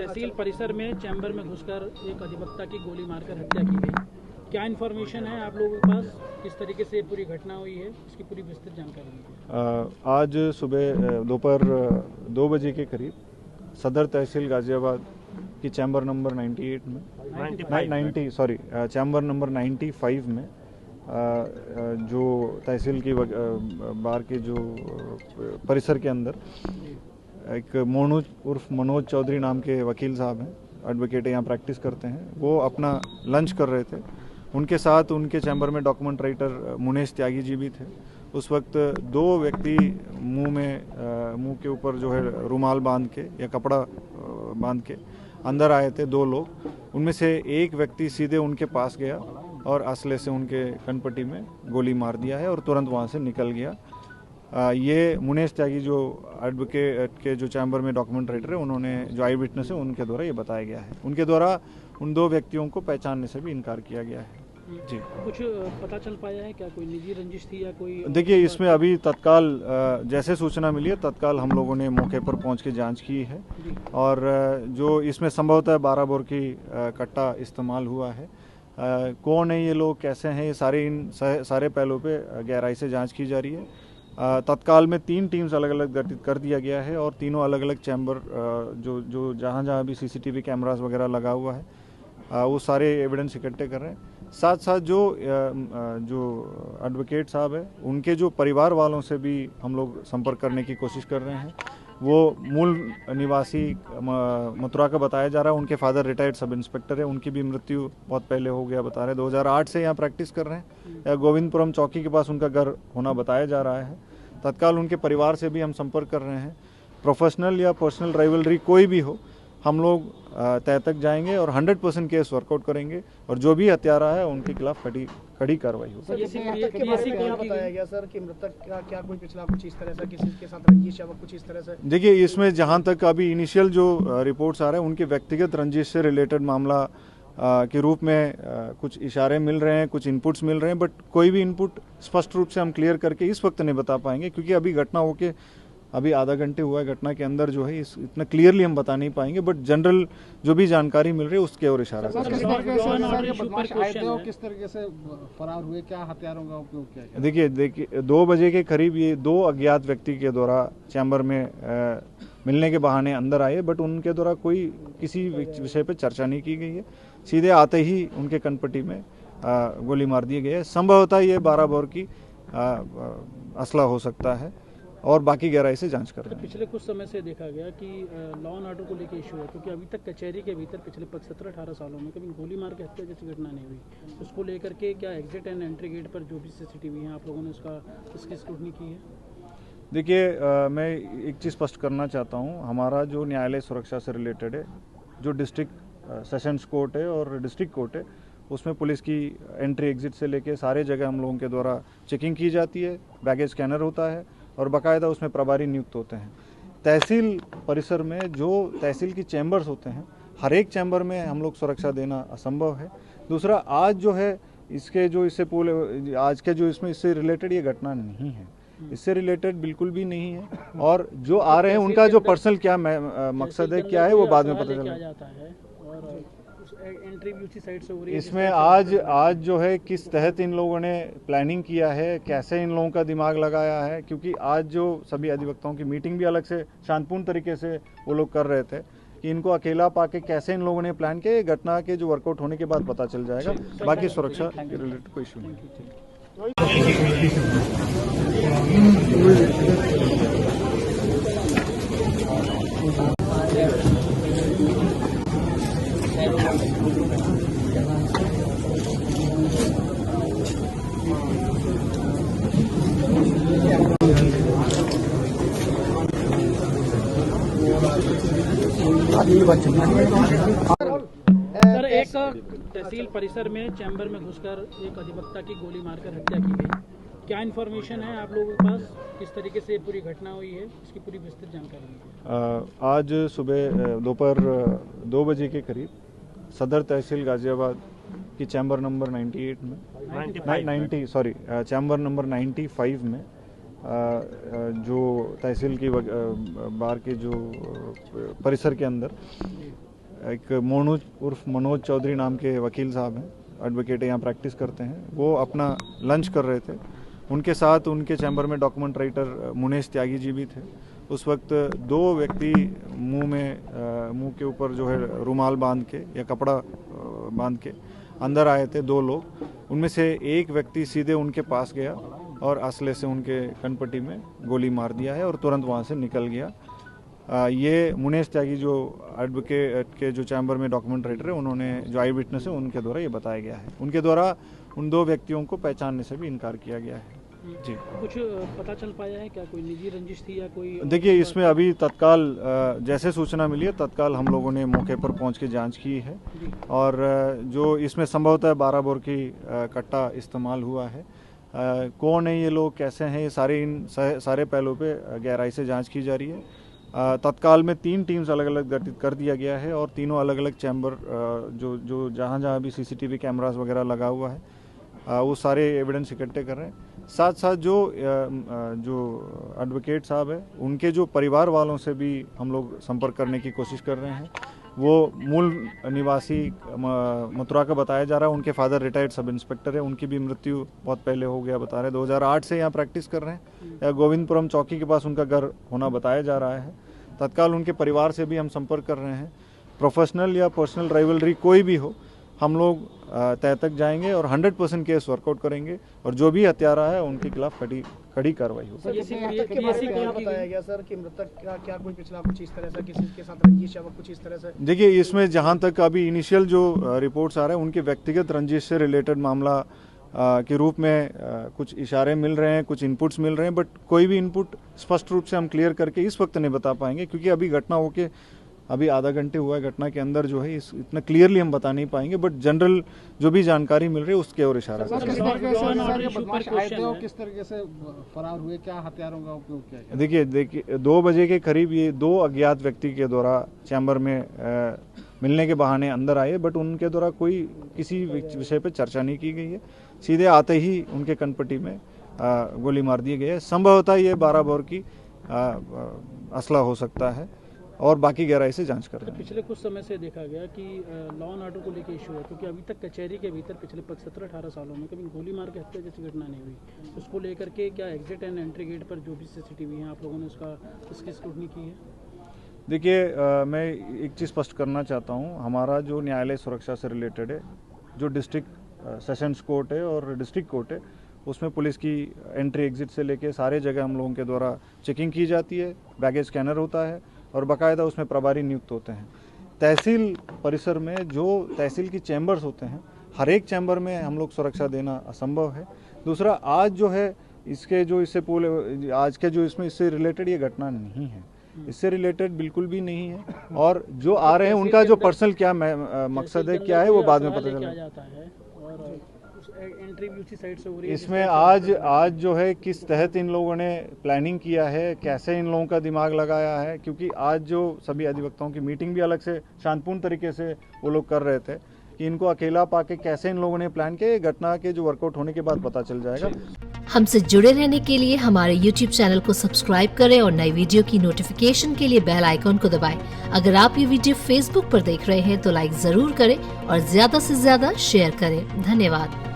तहसील परिसर में चैम्बर में घुसकर एक अधिवक्ता की गोली मारकर हत्या की गई। क्या इन्फॉर्मेशन है आप लोगों के पास, किस तरीके से पूरी घटना हुई है, इसकी पूरी विस्तृत जानकारी दीजिए। आज सुबह दोपहर 2 बजे के करीब सदर तहसील गाजियाबाद की चैम्बर नंबर 98 में चैम्बर नंबर 95 में जो तहसील की बार के जो परिसर के अंदर एक मोनूज उर्फ मनोज चौधरी नाम के वकील साहब हैं, एडवोकेट यहाँ प्रैक्टिस करते हैं। वो अपना लंच कर रहे थे। उनके साथ उनके चैम्बर में डॉक्यूमेंट राइटर मुनेश त्यागी जी भी थे। उस वक्त 2 व्यक्ति मुंह के ऊपर जो है रुमाल बांध के या कपड़ा बांध के अंदर आए थे 2 लोग। उनमें से एक व्यक्ति सीधे उनके पास गया और असले से उनके कनपट्टी में गोली मार दिया है और तुरंत वहाँ से निकल गया। ये मुनेश त्यागी जो एडवोकेट के जो चैम्बर में डॉक्यूमेंट राइटर है, उन्होंने जो आई विटनेस है उनके द्वारा ये बताया गया है। उनके द्वारा उन 2 व्यक्तियों को पहचानने से भी इनकार किया गया है। जी, कुछ पता चल पाया है क्या, कोई निजी रंजिश थी या कोई? देखिए, इसमें अभी तत्काल जैसे सूचना मिली है तत्काल हम लोगों ने मौके पर पहुंच के जांच की है और जो इसमें संभवतः 12 बोर की कट्टा इस्तेमाल हुआ है। कौन है ये लोग, कैसे हैं, ये सारे पहलुओं पे गहराई से जांच की जा रही है। तत्काल में 3 टीम्स अलग अलग गठित कर दिया गया है और तीनों अलग अलग चैम्बर जो जहाँ भी सीसीटीवी कैमरास वगैरह लगा हुआ है वो सारे एविडेंस इकट्ठे कर रहे हैं। साथ साथ जो एडवोकेट साहब है उनके जो परिवार वालों से भी हम लोग संपर्क करने की कोशिश कर रहे हैं। वो मूल निवासी मथुरा का बताया जा रहा है। उनके फादर रिटायर्ड सब इंस्पेक्टर है, उनकी भी मृत्यु बहुत पहले हो गया बता रहे। 2008 से यहाँ प्रैक्टिस कर रहे हैं या गोविंदपुरम चौकी के पास उनका घर होना बताया जा रहा है। तत्काल उनके परिवार से भी हम संपर्क कर रहे हैं। प्रोफेशनल या पर्सनल राइवलरी कोई भी हो, हम लोग तय तक जाएंगे और 100% केस वर्कआउट करेंगे और जो भी हत्यारा है उनके खिलाफ कड़ी कार्रवाई होगी। बताया गया सर कि मृतक का क्या कोई पिछला कुछ इस तरह से किसी के साथ रंजिश या कुछ इस तरह से? देखिए, इसमें जहां तक अभी इनिशियल जो रिपोर्ट्स आ रहे हैं उनके व्यक्तिगत रंजिश से रिलेटेड मामला के रूप में कुछ इशारे मिल रहे हैं, कुछ इनपुट्स मिल रहे हैं, बट कोई भी इनपुट स्पष्ट रूप से हम क्लियर करके इस वक्त नहीं बता पाएंगे क्योंकि अभी घटना होके अभी आधा घंटे हुआ है। घटना के अंदर जो है इतना क्लियरली हम बता नहीं पाएंगे, बट जनरल जो भी जानकारी मिल रही है उसके और इशारा किस तरीके से फरार हुए, क्या हथियारों का उपयोग किया? देखिए 2 बजे के करीब ये 2 अज्ञात व्यक्ति के द्वारा चैम्बर में मिलने के बहाने अंदर आए, बट उनके द्वारा कोई किसी विषय पर चर्चा नहीं की गई है। सीधे आते ही उनके कनपट्टी में गोली मार दी गई है। संभवतः ये 12 बोर की असला हो सकता है और बाकी गहराई से जांच कर रहे हैं। पिछले कुछ समय से देखा गया कि लॉ एंड ऑर्डर को लेकर इशू है, क्योंकि अभी तक कचहरी के भीतर पिछले 17-18 सालों में कभी गोली मार के हत्या जैसी घटना नहीं हुई। उसको लेकर के क्या एग्जिट एंड एंट्री गेट पर जो भी सीसीटीवी है आप लोगों ने उसकी स्क्रूटनी की है? देखिए, मैं एक चीज़ स्पष्ट करना चाहता हूँ। हमारा जो न्यायालय सुरक्षा से रिलेटेड है, जो डिस्ट्रिक्ट सेशंस कोर्ट है और डिस्ट्रिक्ट कोर्ट है, उसमें पुलिस की एंट्री एग्जिट से लेके सारे जगह हम लोगों के द्वारा चेकिंग की जाती है। बैगेज स्कैनर होता है और बाकायदा उसमें प्रभारी नियुक्त होते हैं। तहसील परिसर में जो तहसील की चैम्बर्स होते हैं, हर एक चैम्बर में हम लोग सुरक्षा देना असंभव है। दूसरा, आज जो है इसके जो इससे पूरे आज के जो इसमें इससे रिलेटेड ये घटना नहीं है, इससे रिलेटेड बिल्कुल भी नहीं है। और जो आ रहे हैं उनका जो पर्सनल क्या मकसद है, क्या है, वो बाद में पता चलेगा। एंट्री भी उसी साइड से हो रही है। इसमें आज जो है किस तहत इन लोगों ने प्लानिंग किया है, कैसे इन लोगों का दिमाग लगाया है, क्योंकि आज जो सभी अधिवक्ताओं की मीटिंग भी अलग से शांतिपूर्ण तरीके से वो लोग कर रहे थे कि इनको अकेला पाके कैसे इन लोगों ने प्लान किया। ये घटना के जो वर्कआउट होने के बाद पता चल जाएगा। बाकी सुरक्षा के रिलेटेड कोई इशू नहीं। सर, एक तहसील परिसर में चैम्बर में घुसकर एक अधिवक्ता की गोली मारकर हत्या की गई। क्या इन्फॉर्मेशन है आप लोगों के पास, किस तरीके से पूरी घटना हुई है, इसकी पूरी विस्तृत जानकारी दीजिए। आज सुबह दोपहर 2 बजे के करीब सदर तहसील गाजियाबाद की चैम्बर नंबर 98 में चैम्बर नंबर 95 में जो तहसील की बार के जो परिसर के अंदर एक मोनू उर्फ मनोज चौधरी नाम के वकील साहब हैं, एडवोकेट यहाँ प्रैक्टिस करते हैं। वो अपना लंच कर रहे थे, उनके साथ उनके चैम्बर में डॉक्यूमेंट राइटर मुनेश त्यागी जी भी थे। उस वक्त दो व्यक्ति मुंह के ऊपर जो है रुमाल बांध के या कपड़ा बांध के अंदर आए थे, दो लोग। उनमें से एक व्यक्ति सीधे उनके पास गया और असले से उनके कनपट्टी में गोली मार दिया है और तुरंत वहाँ से निकल गया। ये मुनेश त्यागी जो एडवोकेट के जो चैम्बर में डॉक्यूमेंट राइटर है, उन्होंने जो आई विटनेस है उनके द्वारा ये बताया गया है। उनके द्वारा उन दो व्यक्तियों को पहचानने से भी इनकार किया गया है। जी, कुछ पता चल पाया है क्या, कोई निजी रंजिश थी या कोई? देखिए, इसमें अभी तत्काल जैसे सूचना मिली है तत्काल हम लोगों ने मौके पर पहुंच के जांच की है और जो इसमें संभवतः 12 बोर की कट्टा इस्तेमाल हुआ है। कौन है ये लोग, कैसे हैं, ये सारे पहलुओं पे गहराई से जांच की जा रही है। तत्काल में 3 टीम्स अलग अलग गठित कर दिया गया है और तीनों अलग अलग चैम्बर जो जहाँ भी सीसीटीवी कैमरास वगैरह लगा हुआ है वो सारे एविडेंस इकट्ठे कर रहे हैं। साथ साथ जो एडवोकेट साहब है उनके जो परिवार वालों से भी हम लोग संपर्क करने की कोशिश कर रहे हैं। वो मूल निवासी मथुरा का बताया जा रहा है। उनके फादर रिटायर्ड सब इंस्पेक्टर है, उनकी भी मृत्यु बहुत पहले हो गया बता रहे, 2008 से यहाँ प्रैक्टिस कर रहे हैं। गोविंदपुरम चौकी के पास उनका घर होना बताया जा रहा है। तत्काल उनके परिवार से भी हम संपर्क कर रहे हैं। प्रोफेशनल या पर्सनल राइवलरी कोई भी हो, हम लोग तय तक जाएंगे और 100% केस वर्कआउट करेंगे और जो भी हत्यारा है उनके खिलाफ कड़ी कार्रवाई होगी। बताया गया सर कि मृतक का क्या कोई पिछला कुछ इस तरह से किसी के साथ रंजिश या कुछ इस तरह से? देखिए, इसमें जहां तक अभी इनिशियल जो रिपोर्ट्स आ रहे हैं उनके व्यक्तिगत रंजिश से रिलेटेड मामला के रूप में कुछ इशारे मिल रहे हैं, कुछ इनपुट्स मिल रहे हैं, बट कोई भी इनपुट स्पष्ट रूप से हम क्लियर करके इस वक्त नहीं बता पाएंगे क्योंकि अभी घटना होके अभी आधा घंटे हुआ है। घटना के अंदर जो है इतना क्लियरली हम बता नहीं पाएंगे, बट जनरल जो भी जानकारी मिल रही है उसके और इशारा किस तरीके से फरार हुए, क्या हथियारों का उपयोग किया? देखिए 2 बजे के करीब ये 2 अज्ञात व्यक्ति के द्वारा चैम्बर में मिलने के बहाने अंदर आए, बट उनके द्वारा कोई किसी विषय पर चर्चा नहीं की गई है। सीधे आते ही उनके कनपट्टी में गोली मार दी गई है। संभवतः ये 12 बोर की असला हो सकता है और बाकी गहराई से जांच कर रहे हैं। पिछले कुछ समय से देखा गया कि लॉ एंड ऑर्डर को लेकर इशू है क्योंकि अभी तक कचहरी के भीतर पिछले 17-18 सालों में कभी गोली मार के हत्या जैसी घटना नहीं हुई। उसको लेकर के क्या एग्जिट एंड एंट्री गेट पर जो भी सीसीटीवी हैं आप लोगों ने उसकी स्क्रूटनी की है? देखिए, मैं एक चीज़ स्पष्ट करना चाहता हूँ। हमारा जो न्यायालय सुरक्षा से रिलेटेड है, जो डिस्ट्रिक्ट सेशंस कोर्ट है और डिस्ट्रिक्ट कोर्ट है, उसमें पुलिस की एंट्री एग्जिट से लेके सारे जगह हम लोगों के द्वारा चेकिंग की जाती है। बैगेज स्कैनर होता है और बाकायदा उसमें प्रभारी नियुक्त होते हैं। तहसील परिसर में जो तहसील की चैम्बर्स होते हैं, हर एक चैम्बर में हम लोग सुरक्षा देना असंभव है। दूसरा, आज जो है इससे पूरे आज के जो इसमें इससे रिलेटेड ये घटना नहीं है, इससे रिलेटेड बिल्कुल भी नहीं है। और जो आ रहे हैं उनका जो पर्सनल क्या मकसद है, क्या है, वो बाद में पता चलेगा। एंट्री भी उसी साइड से हो रही है। इसमें आज जो है किस तहत इन लोगों ने प्लानिंग किया है, कैसे इन लोगों का दिमाग लगाया है, क्योंकि आज जो सभी अधिवक्ताओं की मीटिंग भी अलग से शांतिपूर्ण तरीके से वो लोग कर रहे थे कि इनको अकेला पाके कैसे इन लोगों ने प्लान किया, घटना के जो वर्कआउट होने के बाद पता चल जाएगा। हमसे जुड़े रहने के लिए हमारे YouTube चैनल को सब्सक्राइब करें और नई वीडियो की नोटिफिकेशन के लिए बेल आइकॉन को दबाएं। अगर आप ये वीडियो Facebook पर देख रहे हैं तो लाइक जरूर करें और ज्यादा से ज्यादा शेयर करें। धन्यवाद।